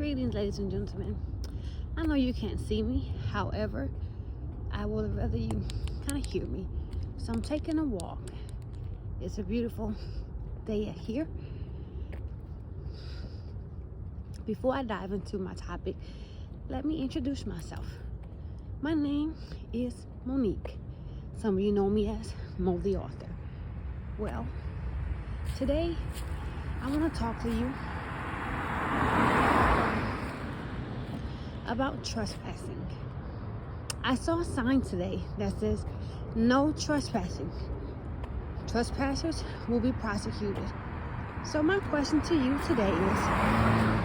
Greetings, ladies and gentlemen. I know you can't see me, however, I would rather you kind of hear me. So I'm taking a walk. It's a beautiful day here. Before I dive into my topic, let me introduce myself. My name is Monique. Some of you know me as Mo the Author. Well, today I want to talk to you about trespassing. I saw a sign today that says no trespassing. Trespassers will be prosecuted. So my question to you today is,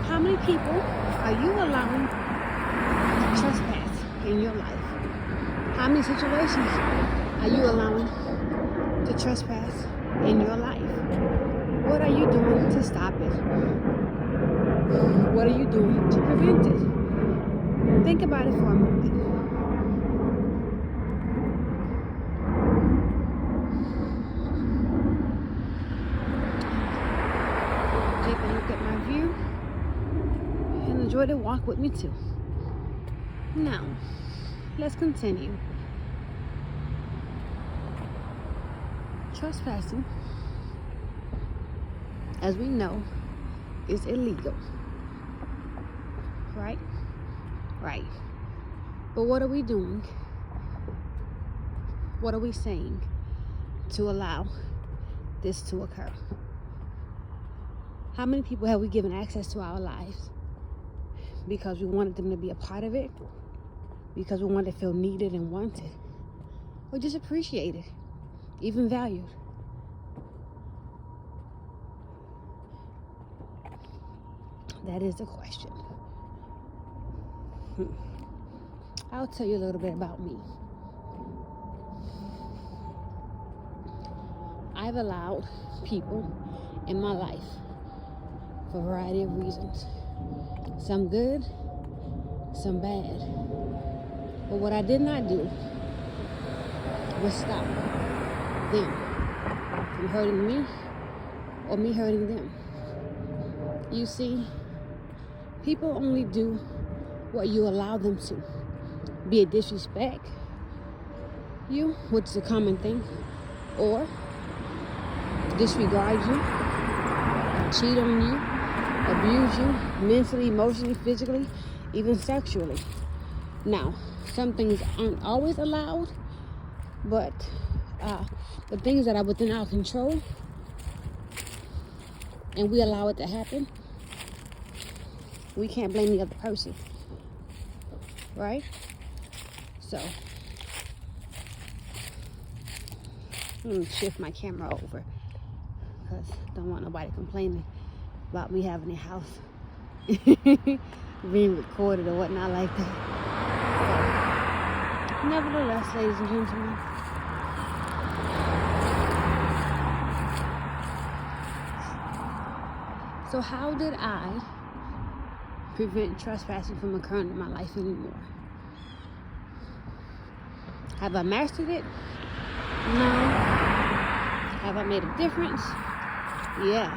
how many people are you allowing to trespass in your life? How many situations are you allowing to trespass in your life? What are you doing to stop it? What are you doing to prevent it? Think about it for a moment. Take a look at my view and enjoy the walk with me too. Now, let's continue. Trespassing, as we know, is illegal. Right? Right. But what are we doing? What are we saying to allow this to occur? How many people have we given access to our lives because we wanted them to be a part of it? Because we wanted to feel needed and wanted? Or just appreciated, even valued? That is the question. I'll tell you a little bit about me. I've allowed people in my life for a variety of reasons. Some good, some bad. But what I did not do was stop them from hurting me or me hurting them. You see, people only do what you allow them to. Be it disrespect you, which is a common thing, or disregard you, cheat on you, abuse you, mentally, emotionally, physically, even sexually. Now, some things aren't always allowed, but the things that are within our control, and we allow it to happen, we can't blame the other person. Right? So, let me shift my camera over because I don't want nobody complaining about me having a house being recorded or whatnot like that. So, nevertheless, ladies and gentlemen, so how did I prevent trespassing from occurring in my life anymore? Have I mastered it? No. Have I made a difference? Yeah.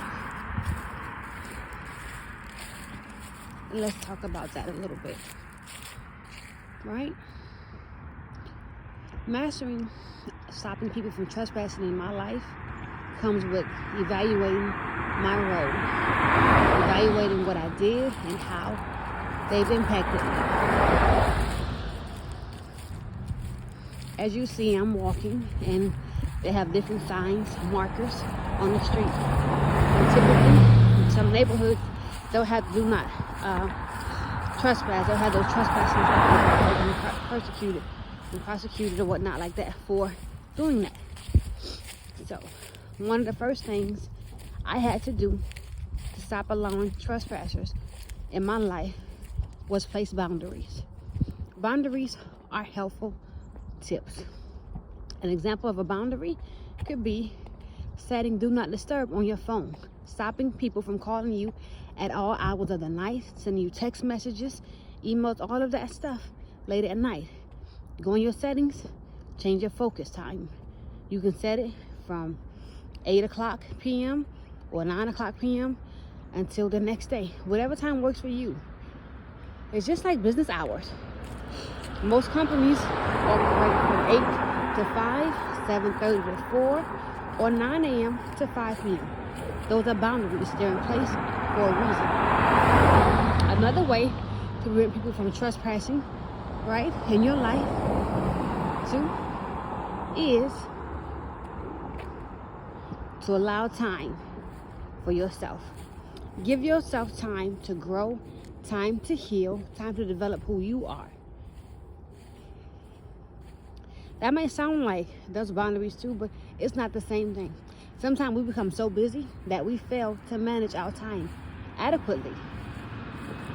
Let's talk about that a little bit. Right? Mastering stopping people from trespassing in my life comes with evaluating my role. Evaluating what I did and how they've impacted me. As you see, I'm walking and they have different signs, markers on the street. And typically, in some neighborhoods, they'll have do not trespass. They'll have those trespassing persecuted and prosecuted or whatnot like that for doing that. So, one of the first things I had to do to stop allowing trespassers in my life was place boundaries. Boundaries are helpful tips. An example of a boundary could be setting do not disturb on your phone, stopping people from calling you at all hours of the night, sending you text messages, emails, all of that stuff late at night. Go in your settings, change your focus time. You can set it from 8 o'clock p.m. or 9 o'clock p.m. until the next day. Whatever time works for you. It's just like business hours. Most companies operate from 8 to 5, 7:30 to 4, or 9 a.m. to 5 p.m. Those are boundaries. They're in place for a reason. Another way to prevent people from trespassing, right, in your life, too, is to allow time for yourself. Give yourself time to grow, time to heal, time to develop who you are. That may sound like those boundaries too, but it's not the same thing. Sometimes we become so busy that we fail to manage our time adequately.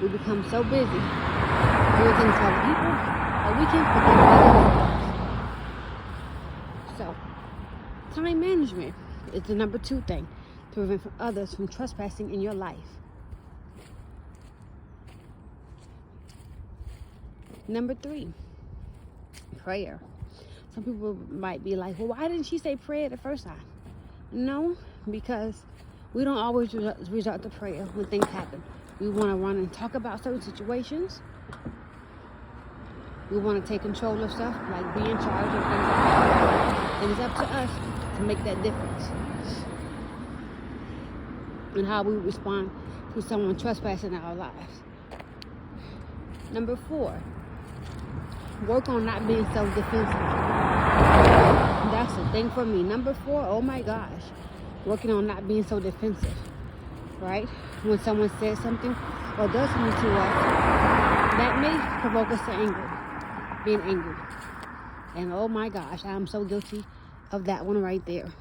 We become so busy doing things for other people that we can forget ourselves. So, time management is the number 2 thing to prevent others from trespassing in your life. Number 3, prayer. Some people might be like, well, why didn't she say prayer the first time? No, because we don't always resort to prayer when things happen. We want to run and talk about certain situations. We want to take control of stuff, like be in charge of things like that. And it's up to us to make that difference. And how we respond to someone trespassing in our lives. Number 4, work on not being self-defensive. That's the thing for me. Number 4, oh my gosh, working on not being so defensive, right? When someone says something or does something to us, that may provoke us to anger, being angry. And oh my gosh, I'm so guilty of that one right there,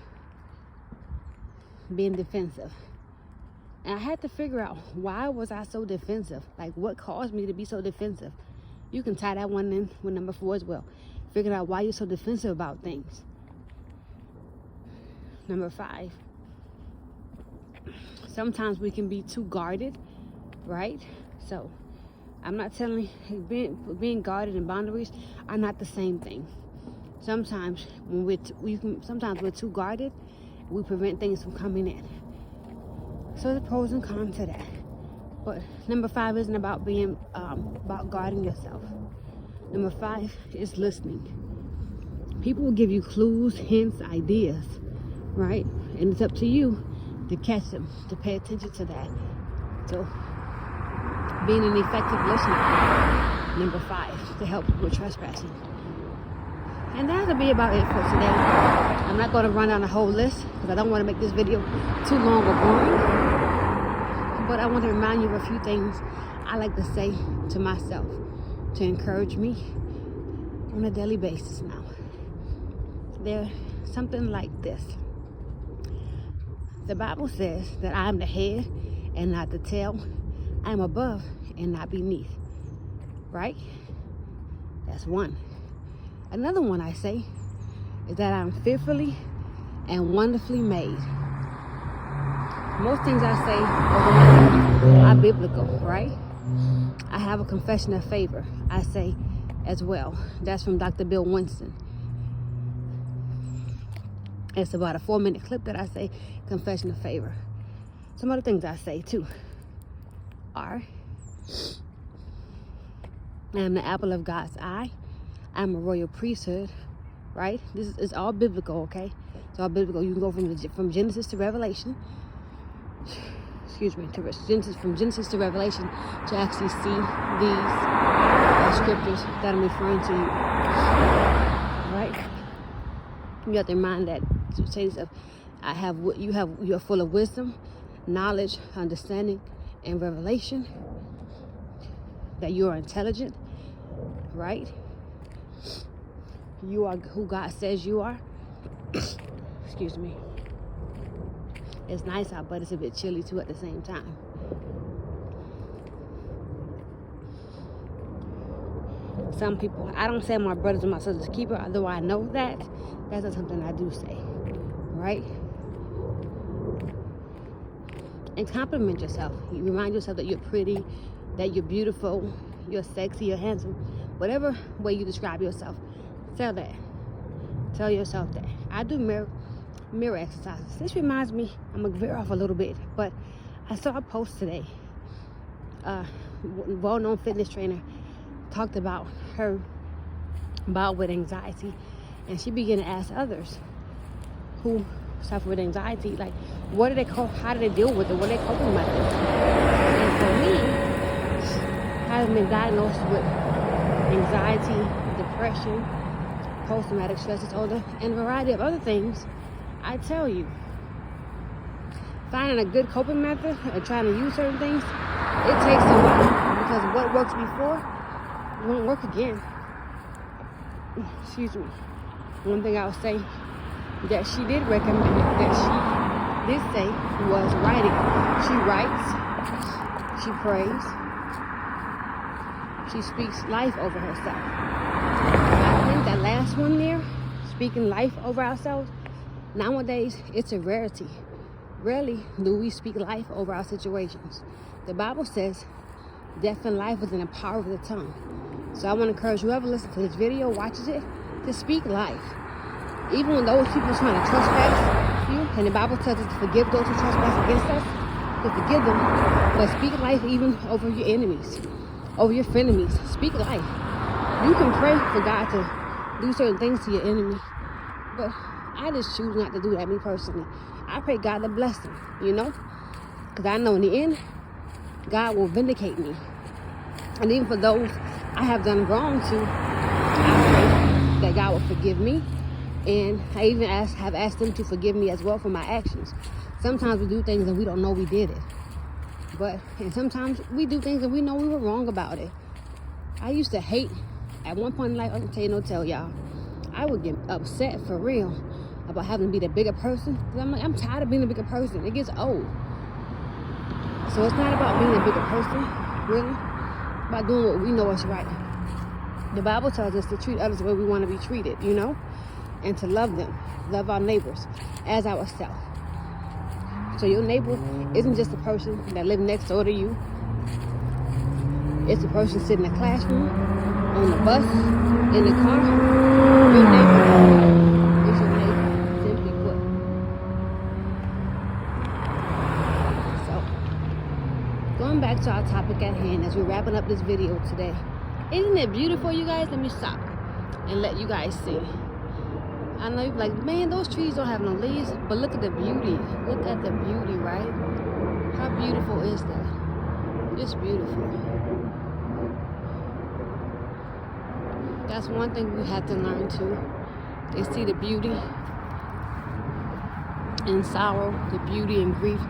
being defensive. And I had to figure out, why was I so defensive? Like, what caused me to be so defensive? You can tie that one in with number 4 as well. Figure out why you're so defensive about things. Number 5, sometimes we can be too guarded, right? So, I'm not telling you, being guarded and boundaries are not the same thing. Sometimes when we're too guarded, we prevent things from coming in. So the pros and cons to that. But number 5 isn't about being about guarding yourself. Number 5 is listening. People will give you clues, hints, ideas, right? And it's up to you to catch them, to pay attention to that. So being an effective listener, number 5, to help with trespassing. And that'll be about it for today. I'm not going to run down a whole list because I don't want to make this video too long or boring. But I want to remind you of a few things I like to say to myself to encourage me on a daily basis now. There's something like this. The Bible says that I am the head and not the tail. I am above and not beneath. Right? That's one. Another one I say is that I'm fearfully and wonderfully made. Most things I say are biblical, right? I have a confession of favor, I say as well. That's from Dr. Bill Winston. It's about a 4-minute clip that I say confession of favor. Some other things I say too are, I am the apple of God's eye. I'm a royal priesthood, right? This is all biblical, okay? It's all biblical. You can go from Genesis to Revelation. From Genesis to Revelation to actually see these scriptures that I'm referring to you, right? You have to remind that to say stuff. You are full of wisdom, knowledge, understanding, and revelation. That you are intelligent, right? You are who God says you are. Excuse me. It's nice out, but it's a bit chilly too at the same time. Some people, I don't say my brothers and my sisters keeper, although I know that. That's not something I do say, right? And compliment yourself. You remind yourself that you're pretty, that you're beautiful, you're sexy, you're handsome. Whatever way you describe yourself, tell that. Tell yourself that. I do mirror exercises. This reminds me, I'm gonna veer off a little bit, but I saw a post today well-known fitness trainer, talked about her bout with anxiety, and she began to ask others who suffer with anxiety, like, what do they call? How do they deal with it? What are they coping methods? And for me, having been diagnosed with anxiety, depression, post-traumatic stress disorder, and a variety of other things, I tell you, finding a good coping method or trying to use certain things, it takes a while, because what works before won't work again. Excuse me. One thing I'll say that she did recommend, that she did say, was writing. She writes, she prays, she speaks life over herself. I think that last one there, speaking life over ourselves, nowadays it's a rarity. Rarely do we speak life over our situations. The Bible says death and life is in the power of the tongue. So I want to encourage whoever listens to this video, watches it, to speak life. Even when those people are trying to trespass you, and the Bible tells us to forgive those who trespass against us, to forgive them, but speak life even over your enemies, over your frenemies. Speak life. You can pray for God to do certain things to your enemy, but I just choose not to do that, me personally. I pray God to bless them, because I know in the end, God will vindicate me. And even for those I have done wrong to, I pray that God will forgive me. And I even have asked them to forgive me as well for my actions. Sometimes we do things and we don't know we did it. And sometimes we do things and we know we were wrong about it. I used to hate, at one point in life, I'm going to tell y'all, I would get upset for real about having to be the bigger person. Because I'm like, I'm tired of being the bigger person. It gets old. So it's not about being a bigger person, really. It's about doing what we know is right. The Bible tells us to treat others the way we want to be treated, and to love them, love our neighbors as ourselves. So your neighbor isn't just a person that lives next door to you. It's a person sitting in a classroom, on the bus, in the car. Your neighbor is your neighbor, simply put. So, going back to our topic at hand as we're wrapping up this video today. Isn't it beautiful, you guys? Let me stop and let you guys see. I know you're like, man, those trees don't have no leaves, but look at the beauty. Look at the beauty, right? How beautiful is that? Just beautiful. That's one thing we have to learn too, is see the beauty in sorrow, the beauty in grief,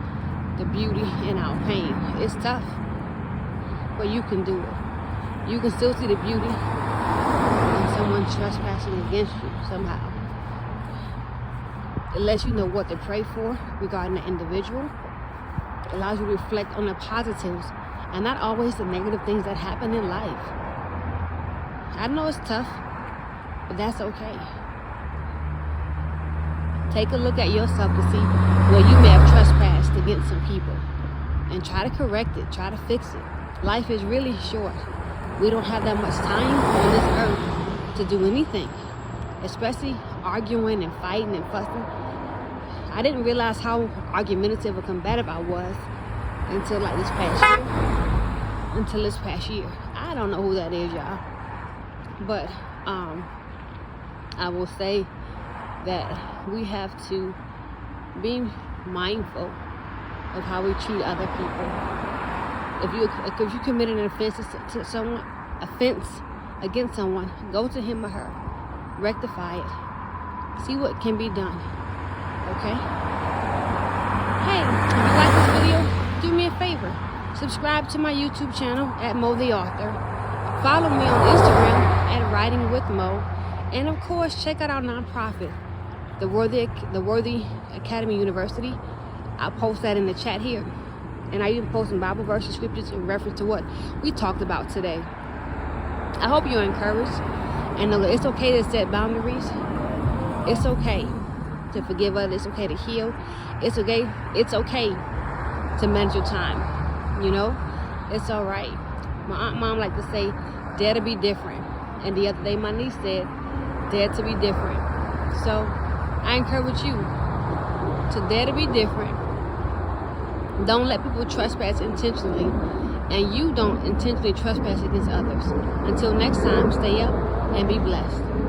the beauty in our pain. It's tough, but you can do it. You can still see the beauty in someone trespassing against you somehow. It lets you know what to pray for regarding the individual. It allows you to reflect on the positives and not always the negative things that happen in life. I know it's tough, but that's okay. Take a look at yourself to see where you may have trespassed against some people and try to correct it, try to fix it. Life is really short. We don't have that much time on this earth to do anything, especially arguing and fighting and fussing. I didn't realize how argumentative or combative I was until this past year. I don't know who that is, y'all. But I will say that we have to be mindful of how we treat other people. If you committed an offense against someone, go to him or her, rectify it, see what can be done. Okay? Hey, if you like this video, do me a favor. Subscribe to my YouTube channel at Mo the Author. Follow me on Instagram at Writing with Mo. And of course, check out our nonprofit, the Worthy Academy University. I'll post that in the chat here. And I even post some Bible verses, scriptures in reference to what we talked about today. I hope you're encouraged and know that it's okay to set boundaries. It's okay to forgive others. It's okay to heal. It's okay to manage your time. It's all right. My mom liked to say, dare to be different. And the other day my niece said, dare to be different. So I encourage you to dare to be different. Don't let people trespass intentionally and you don't intentionally trespass against others. Until next time, stay up and be blessed.